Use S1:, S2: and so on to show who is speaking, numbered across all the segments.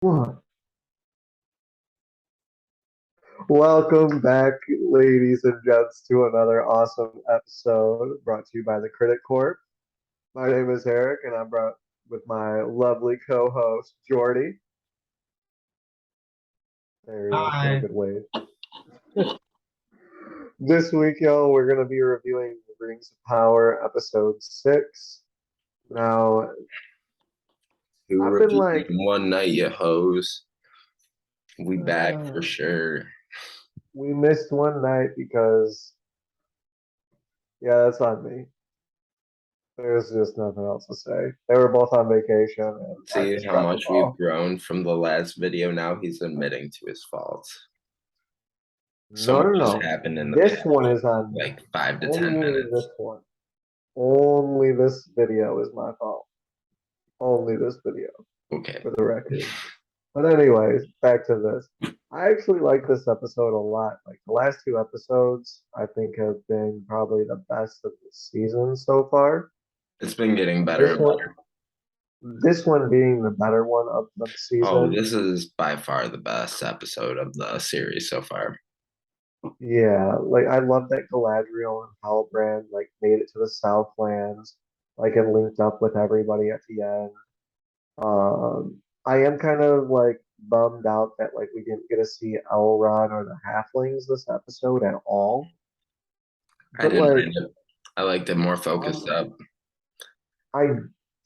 S1: What? Welcome back, ladies and gents, to another awesome episode brought to you by the Critic Corp. My name is Eric, and I'm brought with my lovely co-host Jordy. There he is. Got a
S2: Hi.
S1: good wave. This week, y'all, we're gonna be reviewing Rings of Power episode 6. Now,
S2: Two
S1: I've been
S2: reviews
S1: like,
S2: in one night, you hoes. We back for
S1: uh,
S2: sure.
S1: we missed one night because, yeah, that's on me. There's just nothing else to say. They were both on vacation, and I
S2: See
S1: just
S2: how
S1: dropped the
S2: much we've
S1: ball.
S2: grown from the last video. Now he's admitting to his faults. So
S1: No,
S2: much
S1: no,
S2: has
S1: no.
S2: happened in the
S1: This
S2: past,
S1: one is on me.
S2: like 5 to 10 minutes.
S1: Only this one. Only this video is my fault. Only this video,
S2: Okay.
S1: for the record. But anyways, back to this. I actually like this episode a lot. Like the last two episodes, I think have been probably the best of the season so far.
S2: It's been getting better
S1: This
S2: and
S1: one,
S2: better.
S1: this one being the better one of the
S2: Oh,
S1: season.
S2: this is by far the best episode of the series so far.
S1: Yeah, like I love that Galadriel and Halbrand like made it to the Southlands, like and linked up with everybody at the end. I am kind of like bummed out that like we didn't get to see Elrond or the Halflings this episode at all.
S2: I
S1: But
S2: didn't
S1: like,
S2: mind it. I liked it more focused
S1: um,
S2: up.
S1: I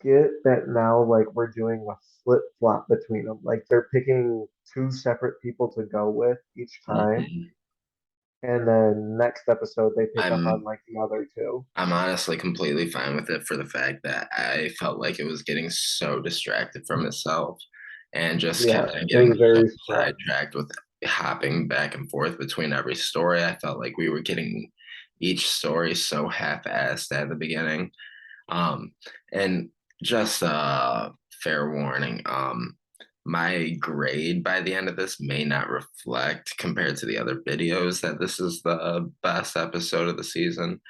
S1: get that now like we're doing a flip flop between them. Like they're picking two separate people to go with each time,
S2: Mhm.
S1: and then next episode they pick up on
S2: I'm
S1: like the other two.
S2: I'm honestly completely fine with it for the fact that I felt like it was getting so distracted from itself and just
S1: Yeah,
S2: kept on
S1: it
S2: getting
S1: was
S2: so
S1: very strong.
S2: sidetracked with hopping back and forth between every story. I felt like we were getting each story so half-assed at the beginning. Um, and just fair warning, my grade by the end of this may not reflect compared to the other videos that this is the best episode of the season,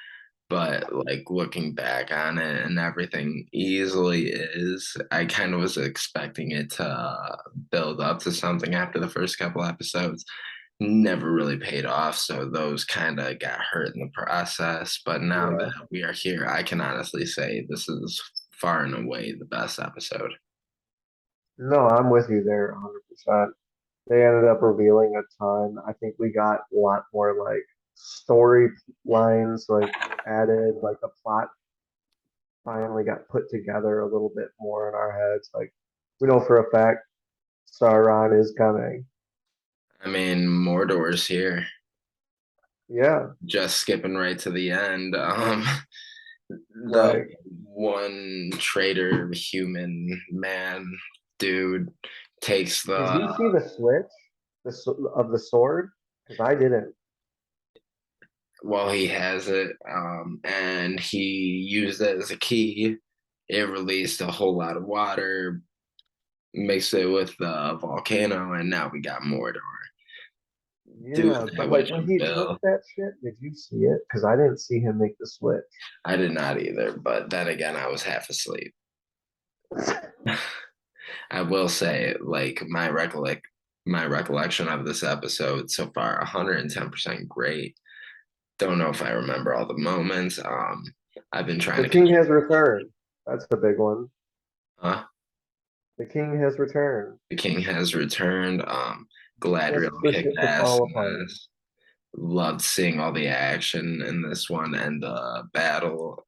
S2: but like looking back on it and everything easily is. I kind of was expecting it to build up to something after the first couple episodes. Never really paid off, so those kind of got hurt in the process. But now that
S1: Yeah.
S2: we are here, I can honestly say this is far and away the best episode.
S1: No, I'm with you there 100%. They ended up revealing a ton. I think we got a lot more like story lines like added, like the plot finally got put together a little bit more in our heads. Like we know for a fact Sauron is coming.
S2: I mean, Mordor's here.
S1: Yeah,
S2: Just skipping right to the end. The
S1: like
S2: one traitor human man dude takes
S1: did you see
S2: the
S1: the switch of the sword? Because I didn't.
S2: well, he has it, and he used it as a key. It released a whole lot of water, mixed it with the volcano, and now we got Mordor. Do
S1: Yeah,
S2: that
S1: but like
S2: with
S1: when
S2: your
S1: he took
S2: bill.
S1: that shit, did you see it? Because I didn't see him make the switch.
S2: I did not either, but then again, I was half asleep. I will say, like my recollection of this episode so far, 110% great. Don't know if I remember all the moments. I've been trying
S1: The
S2: to
S1: king
S2: catch.
S1: has returned. That's the big one.
S2: Huh?
S1: The king has returned.
S2: The king has returned.
S1: Just
S2: Galadriel
S1: for
S2: kicked
S1: shit to
S2: ass
S1: fall
S2: in
S1: apart.
S2: this. Loved seeing all the action in this one and the battle.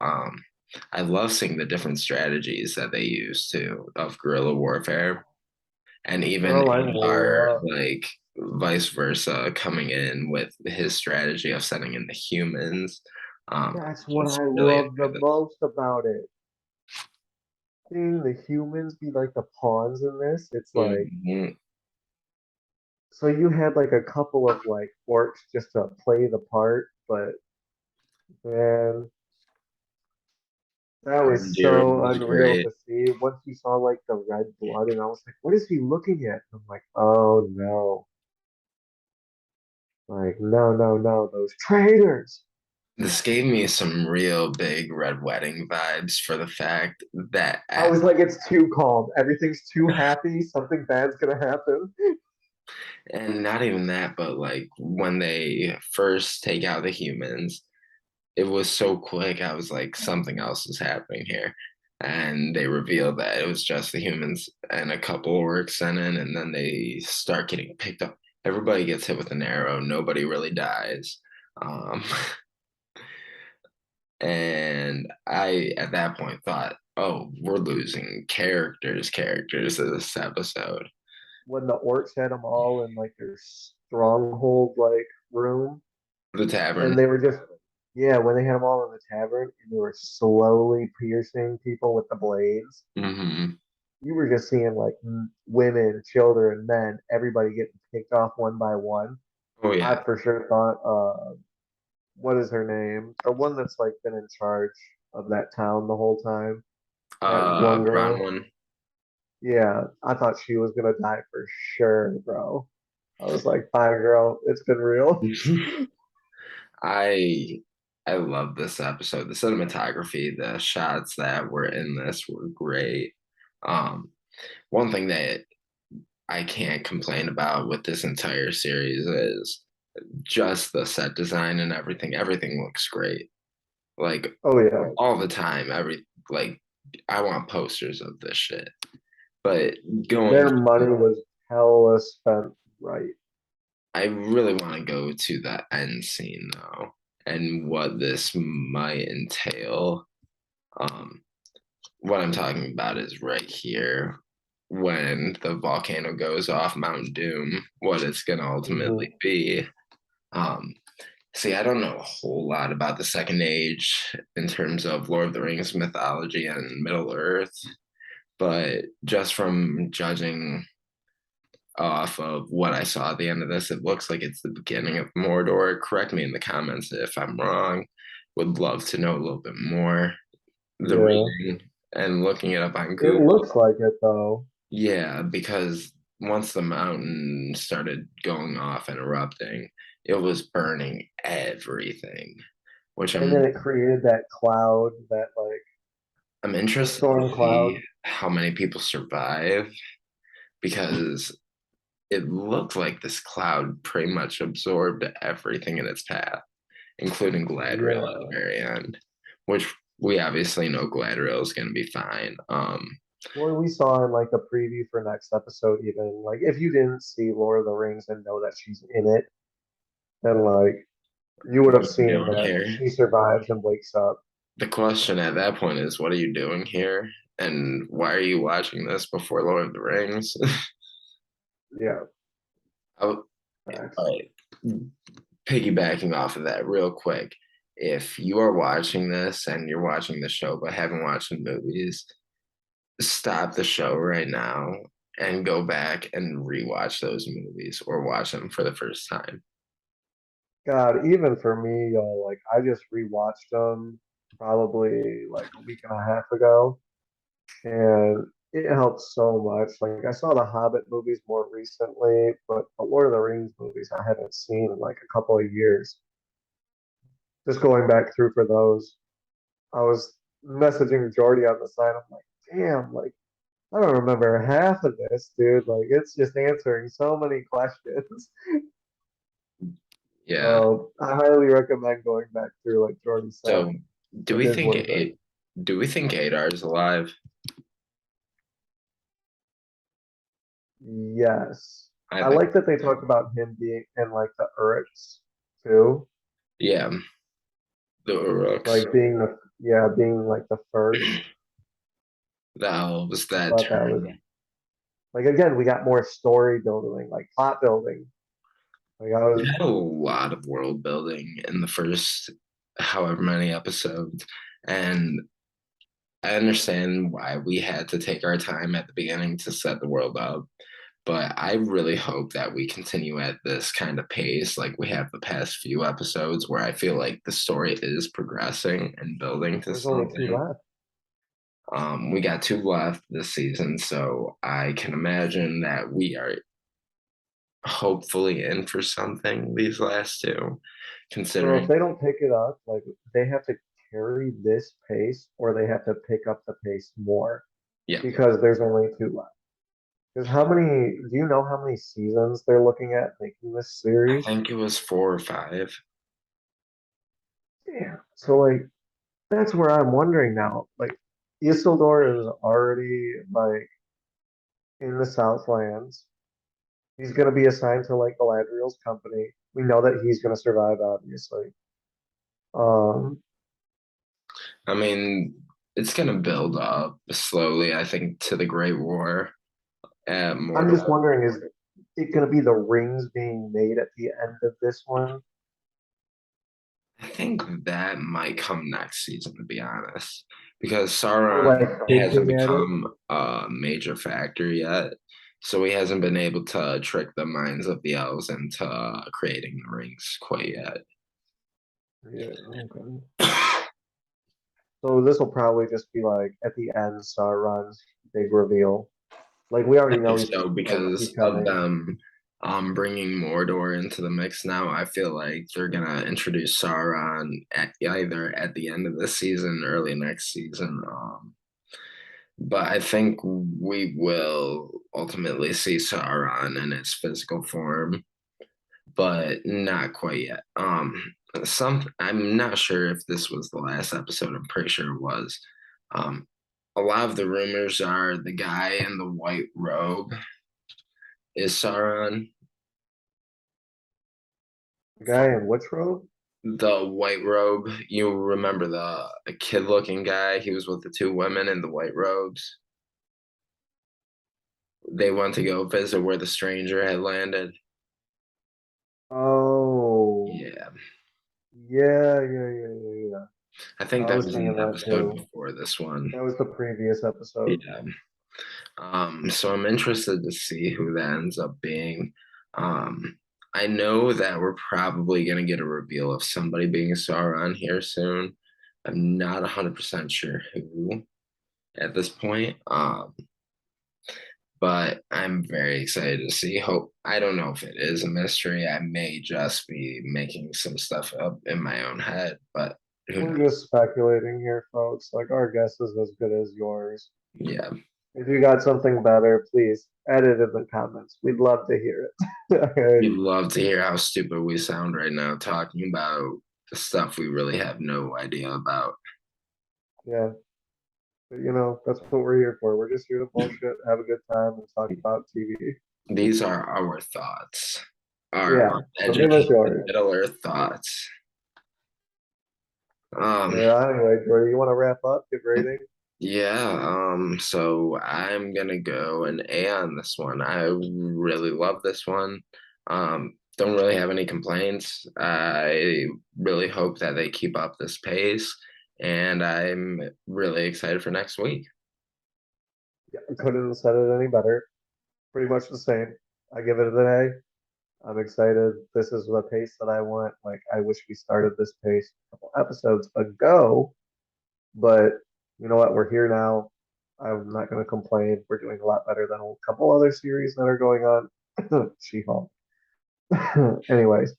S2: I love seeing the different strategies that they use too of guerrilla warfare, and even
S1: Oh, I
S2: our
S1: love.
S2: like vice versa coming in with his strategy of sending in the humans.
S1: That's what
S2: Just
S1: I
S2: really
S1: love the
S2: enjoy this.
S1: most about it. Seeing the humans be like the pawns in this, it's like
S2: Mhm.
S1: so you had like a couple of like orcs just to play the part, but man, that was
S2: Deer
S1: so
S2: was
S1: unreal
S2: great.
S1: to see. Once you saw like the red blood, and I was like, what is he looking at? I'm like, oh no. Like, no, no, no, those traitors.
S2: This gave me some real big red wedding vibes for the fact that
S1: I was like, it's too calm. Everything's too happy. Something bad's gonna happen.
S2: and not even that, but like when they first take out the humans, it was so quick. I was like, something else is happening here. And they revealed that it was just the humans and a couple orcs sent in, and then they start getting picked up. Everybody gets hit with an arrow. Nobody really dies. Um, and I, at that point, thought, oh, we're losing characters of this episode.
S1: When the orcs had them all in like their stronghold like room,
S2: The tavern.
S1: and they were just yeah, when they had them all in the tavern and they were slowly piercing people with the blades,
S2: Hmm.
S1: you were just seeing like women, children, men, everybody getting picked off one by one.
S2: Oh,
S1: I
S2: yeah.
S1: for sure thought, what is her name? The one that's like been in charge of that town the whole time. That young
S2: Brown
S1: girl.
S2: one.
S1: Yeah, I thought she was gonna die for sure, bro. I was like, bye, girl. It's been real.
S2: I I love this episode. The cinematography, the shots that were in this were great. Um, One thing that I can't complain about with this entire series is just the set design and everything. Everything looks great. Like
S1: Oh yeah,
S2: all the time. Like I want posters of this shit. But going
S1: their money was hella spent right.
S2: I really want to go to the end scene though, and what this might entail. Um, what I'm talking about is right here when the volcano goes off Mount Doom, what it's going to ultimately
S1: Mhm.
S2: be. Um, See, I don't know a whole lot about the Second Age in terms of Lord of the Rings mythology and Middle Earth, but just from judging off of what I saw at the end of this, it looks like it's the beginning of Mordor. Correct me in the comments if I'm wrong. Would love to know a little bit more. The
S1: Yeah,
S2: reading and looking it up on
S1: it
S2: Google.
S1: looks like it though.
S2: Yeah, because once the mountain started going off and erupting, it was burning everything, which
S1: And then it created that cloud, that like
S2: I'm
S1: the
S2: interested to
S1: storm
S2: see
S1: cloud.
S2: how many people survive because it looked like this cloud pretty much absorbed everything in its path, including Gladriel at the
S1: Yeah.
S2: very end, which we obviously know Gladriel is going to be fine.
S1: Well, we saw in like the preview for next episode, even like if you didn't see Lord of the Rings and know that she's in it, then like you would
S2: What
S1: have
S2: are you
S1: seen
S2: doing
S1: that
S2: here?
S1: she survives and wakes up.
S2: The question at that point is, what are you doing here? And why are you watching this before Lord of the Rings?
S1: Yeah,
S2: All
S1: facts.
S2: right, piggybacking off of that real quick. If you are watching this and you're watching the show but haven't watched the movies, stop the show right now and go back and rewatch those movies or watch them for the first time.
S1: God, even for me, yo, like I just rewatched them probably like a week and a half ago, and it helps so much. Like I saw the Hobbit movies more recently, but the Lord of the Rings movies I haven't seen in like a couple of years. Just going back through for those, I was messaging Jordy on the side. I'm like, damn, like I don't remember half of this, dude. Like it's just answering so many questions.
S2: Yeah.
S1: So I highly recommend going back through, like Jordy said.
S2: So do
S1: It
S2: we
S1: is
S2: think
S1: worth it.
S2: it do we think Adar is alive?
S1: Yes.
S2: I
S1: I
S2: think
S1: like that they talked about him being in like the Urks too.
S2: yeah, the Uruks.
S1: Like being the yeah, being like the first.
S2: The elves
S1: I
S2: that
S1: thought that was
S2: turn.
S1: like again, we got more story building, like plot building. Like I
S2: We
S1: was
S2: had a lot of world building in the first however many episodes. And I understand why we had to take our time at the beginning to set the world up. But I really hope that we continue at this kind of pace, like we have the past few episodes, where I feel like the story is progressing and building to
S1: there's only two
S2: something.
S1: left.
S2: We got two left this season, so I can imagine that we are hopefully in for something these last two,
S1: So if
S2: considering
S1: they don't pick it up, like they have to carry this pace or they have to pick up the pace more
S2: yeah,
S1: because there's only two left. Because how many, do you know how many seasons they're looking at making this
S2: I
S1: series?
S2: think it was 4 or 5.
S1: Yeah. So like that's where I'm wondering now. Like Isildur is already like in the Southlands. He's gonna be assigned to like Galadriel's company. We know that he's gonna survive, obviously. Um,
S2: I mean, it's gonna build up slowly, I think, to the Great War at
S1: I'm
S2: Mordor.
S1: just wondering, is it gonna be the rings being made at the end of this one?
S2: I think that might come next season, to be honest, because
S1: Or
S2: Sauron
S1: like
S2: hasn't
S1: hinting at it?
S2: become a major factor yet. So he hasn't been able to trick the minds of the elves into creating the rings quite yet.
S1: Yeah, okay. So this will probably just be like at the end, Sauron's big reveal. Like we
S2: I
S1: already know
S2: think
S1: he's
S2: so
S1: like
S2: because
S1: he's
S2: of
S1: coming.
S2: them bringing Mordor into the mix now. I feel like they're gonna introduce Sauron at either at the end of this season, early next season. But I think we will ultimately see Sauron in its physical form, but not quite yet. I'm not sure if this was the last episode. I'm pretty sure it was. Um, a lot of the rumors are the guy in the white robe is Sauron.
S1: The guy in which robe?
S2: The white robe, you remember the kid-looking guy? He was with the two women in the white robes. They went to go visit where the stranger had landed.
S1: Oh,
S2: Yeah,
S1: yeah.
S2: I think
S1: I
S2: that
S1: was
S2: was in
S1: thinking
S2: the
S1: that
S2: episode
S1: too.
S2: before this one.
S1: That was the previous episode.
S2: Yeah. So I'm interested to see who that ends up being. Um, I know that we're probably gonna get a reveal of somebody being Sauron here soon. I'm not 100% sure who at this point. But I'm very excited to see. Hope I don't know if it is a mystery. I may just be making some stuff up in my own head, but who
S1: We're
S2: knows?
S1: just speculating here, folks. Like our guess is as good as yours.
S2: Yeah,
S1: If you got something better, please add it in the comments. We'd love to hear it. All right.
S2: you'd love to hear how stupid we sound right now talking about the stuff we really have no idea about.
S1: Yeah. But you know, that's what we're here for. We're just here to bullshit, have a good time, and talk about TV.
S2: These are our thoughts, our
S1: Yeah. So give us
S2: educated
S1: yours.
S2: Middle Earth thoughts. Um,
S1: Anyway, Jordy, you want to wrap up? Give rating?
S2: Yeah, so I'm gonna go an A on this one. I really love this one. Don't really have any complaints. I really hope that they keep up this pace, and I'm really excited for next week.
S1: Yeah, I couldn't have said it any better. Pretty much the same. I give it an A. I'm excited. This is the pace that I want. Like, I wish we started this pace a couple episodes ago, but you know what? We're here now. I'm not going to complain. We're doing a lot better than a couple other series that are going on. She-Hulk. Anyways,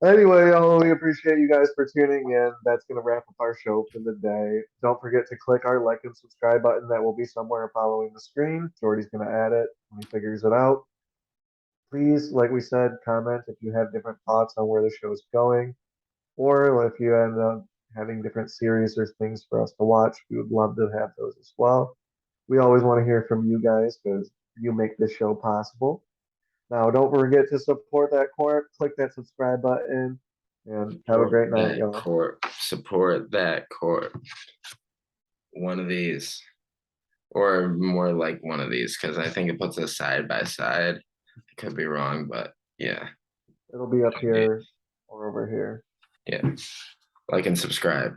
S1: anyway, y'all, we appreciate you guys for tuning in. That's going to wrap up our show for the day. Don't forget to click our like and subscribe button. That will be somewhere following the screen. Jordy's going to add it when he figures it out. Please, like we said, comment if you have different thoughts on where the show is going, or if you end up having different series or things for us to watch. We would love to have those as well. We always want to hear from you guys because you make this show possible. Now, don't forget to support that court. Click that subscribe button and have a
S2: Support
S1: great night,
S2: that
S1: y'all.
S2: court. Support that court. One of these, or more like one of these, because I think it puts us side by side. I could be wrong, but yeah,
S1: It'll be up here or over here.
S2: yeah. Like and subscribe.